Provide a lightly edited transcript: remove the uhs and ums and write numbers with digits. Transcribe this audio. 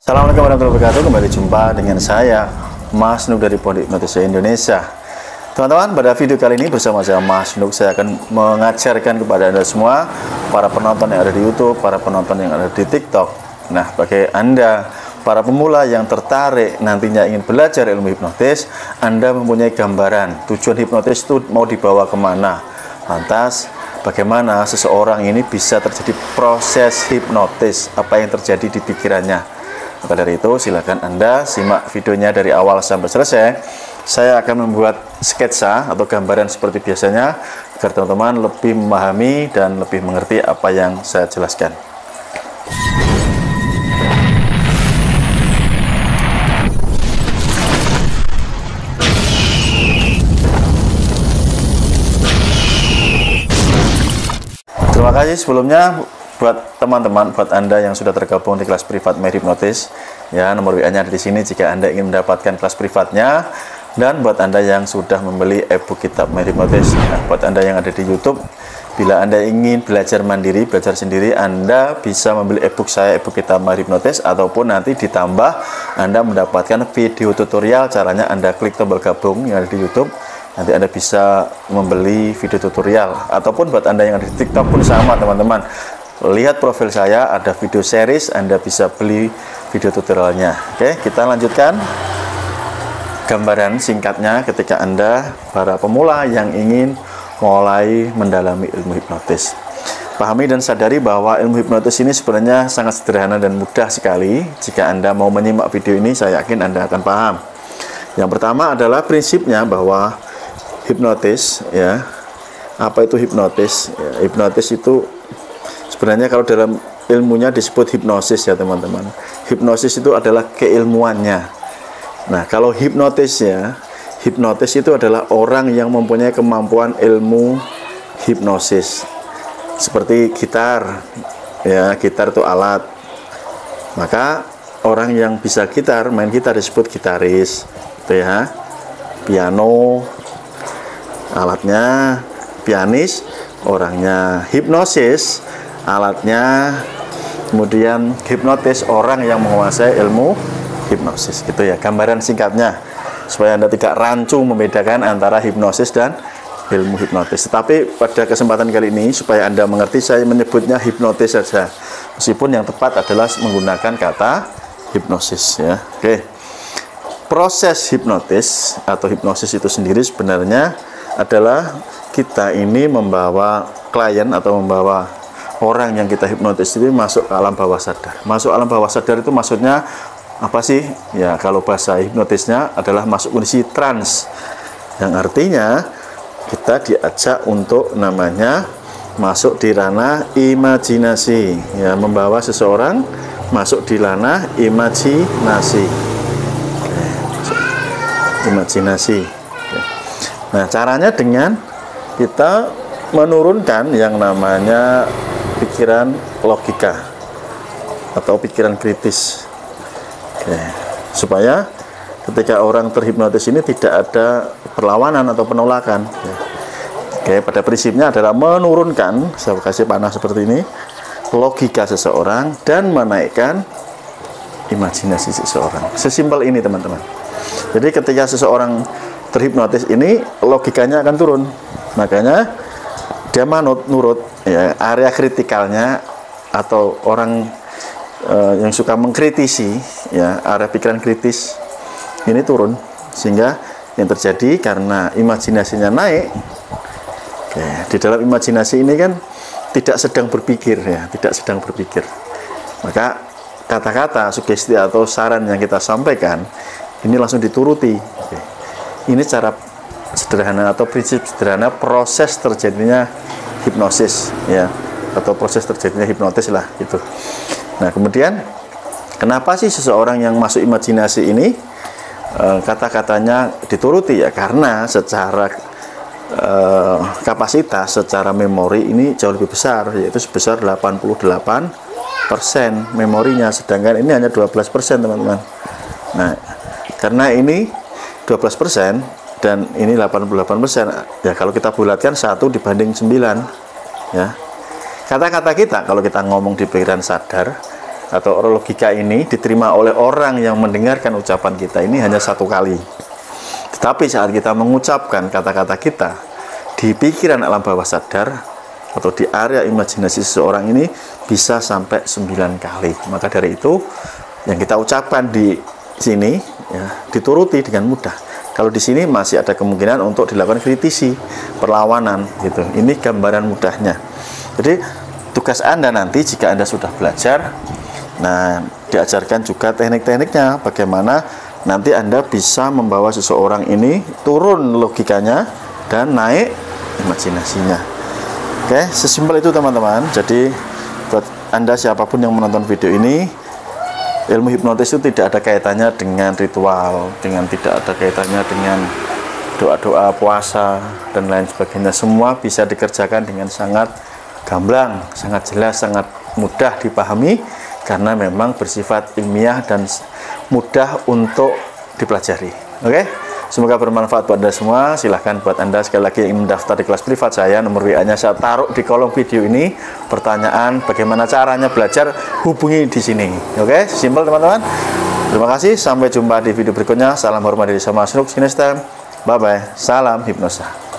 Assalamualaikum warahmatullahi wabarakatuh. Kembali jumpa dengan saya Mas Nuk dari Pondok Hipnotis Indonesia. Teman-teman, pada video kali ini bersama saya Mas Nuk, saya akan mengajarkan kepada Anda semua, para penonton yang ada di YouTube, para penonton yang ada di TikTok. Nah, bagi Anda para pemula yang tertarik nantinya ingin belajar ilmu hipnotis, Anda mempunyai gambaran tujuan hipnotis itu mau dibawa kemana. Lantas bagaimana seseorang ini bisa terjadi proses hipnotis, apa yang terjadi di pikirannya. Maka dari itu silakan Anda simak videonya dari awal sampai selesai. Saya akan membuat sketsa atau gambaran seperti biasanya agar teman-teman lebih memahami dan lebih mengerti apa yang saya jelaskan. Terima kasih sebelumnya buat teman-teman, buat Anda yang sudah tergabung di kelas privat My Hipnotis. Ya, nomor WA-nya ada di sini jika Anda ingin mendapatkan kelas privatnya. Dan buat Anda yang sudah membeli e-book kitab My Hipnotis. Nah, buat Anda yang ada di YouTube, bila Anda ingin belajar mandiri, belajar sendiri, Anda bisa membeli e-book saya, e-book kitab My Hipnotis, ataupun nanti ditambah Anda mendapatkan video tutorial. Caranya Anda klik tombol gabung yang ada di YouTube. Nanti Anda bisa membeli video tutorial, ataupun buat Anda yang ada di TikTok pun sama, teman-teman. Lihat profil saya, ada video series, Anda bisa beli video tutorialnya. Oke, kita lanjutkan gambaran singkatnya ketika Anda para pemula yang ingin mulai mendalami ilmu hipnotis. Pahami dan sadari bahwa ilmu hipnotis ini sebenarnya sangat sederhana dan mudah sekali. Jika Anda mau menyimak video ini, saya yakin Anda akan paham. Yang pertama adalah prinsipnya bahwa hipnotis, ya. Apa itu hipnotis? Ya, hipnotis itu sebenarnya kalau dalam ilmunya disebut hipnosis, ya teman-teman. Hipnosis itu adalah keilmuannya. Nah, kalau hipnotis, ya, hipnotis itu adalah orang yang mempunyai kemampuan ilmu hipnosis. Seperti gitar, ya, gitar itu alat. Maka orang yang bisa gitar, main gitar disebut gitaris, gitu ya. Piano, alatnya, pianis, orangnya. Hipnosis, alatnya, kemudian hipnotis, orang yang menguasai ilmu hipnosis. Gitu ya, gambaran singkatnya, supaya Anda tidak rancu membedakan antara hipnosis dan ilmu hipnotis. Tetapi pada kesempatan kali ini, supaya Anda mengerti, saya menyebutnya hipnotis saja, meskipun yang tepat adalah menggunakan kata hipnosis, ya. Oke. Proses hipnotis atau hipnosis itu sendiri sebenarnya adalah kita ini membawa klien atau membawa orang yang kita hipnotis ini masuk ke alam bawah sadar. Masuk alam bawah sadar itu maksudnya apa sih? Ya, kalau bahasa hipnotisnya adalah masuk kondisi trans, yang artinya kita diajak untuk namanya masuk di ranah imajinasi, ya, membawa seseorang masuk di ranah imajinasi. Oke, imajinasi. Oke. Nah, caranya dengan kita menurunkan yang namanya pikiran logika atau pikiran kritis. Oke, supaya ketika orang terhipnotis ini tidak ada perlawanan atau penolakan. Oke, pada prinsipnya adalah menurunkan, saya kasih panah seperti ini, logika seseorang dan menaikkan imajinasi seseorang. Sesimpel ini, teman-teman. Jadi ketika seseorang terhipnotis ini, logikanya akan turun. Makanya dia nurut, ya, area kritikalnya atau orang yang suka mengkritisi, ya, area pikiran kritis ini turun, sehingga yang terjadi karena imajinasinya naik. Oke, di dalam imajinasi ini kan tidak sedang berpikir, ya, tidak sedang berpikir. Maka kata-kata sugesti atau saran yang kita sampaikan ini langsung dituruti. Oke. Ini cara sederhana atau prinsip sederhana proses terjadinya hipnosis, ya, atau proses terjadinya hipnotis lah, gitu. Nah, kemudian kenapa sih seseorang yang masuk imajinasi ini kata-katanya dituruti? Ya, karena secara kapasitas, secara memori ini jauh lebih besar, yaitu sebesar 88% memorinya, sedangkan ini hanya 12%, teman-teman. Nah, karena ini 12% dan ini 88%, ya kalau kita bulatkan 1 dibanding 9, ya. Kata-kata kita kalau kita ngomong di pikiran sadar atau logika ini diterima oleh orang yang mendengarkan ucapan kita ini hanya satu kali. Tetapi saat kita mengucapkan kata-kata kita di pikiran alam bawah sadar atau di area imajinasi seseorang ini bisa sampai 9 kali. Maka dari itu yang kita ucapkan di sini ya, dituruti dengan mudah. Kalau di sini masih ada kemungkinan untuk dilakukan kritisi, perlawanan gitu. Ini gambaran mudahnya. Jadi tugas Anda nanti jika Anda sudah belajar, nah diajarkan juga teknik-tekniknya, bagaimana nanti Anda bisa membawa seseorang ini turun logikanya dan naik imajinasinya. Oke, sesimpel itu teman-teman. Jadi buat Anda siapapun yang menonton video ini, ilmu hipnotis itu tidak ada kaitannya dengan ritual, tidak ada kaitannya dengan doa-doa puasa dan lain sebagainya. Semua bisa dikerjakan dengan sangat gamblang, sangat jelas, sangat mudah dipahami karena memang bersifat ilmiah dan mudah untuk dipelajari. Oke, semoga bermanfaat buat Anda semua. Silahkan buat Anda sekali lagi yang ingin mendaftar di kelas privat saya, nomor WA-nya saya taruh di kolom video ini. Pertanyaan bagaimana caranya belajar, hubungi di sini. Oke, simpel teman-teman. Terima kasih, sampai jumpa di video berikutnya. Salam hormat dari saya Mas Nuk. See you next time. Bye bye. Salam hipnosa.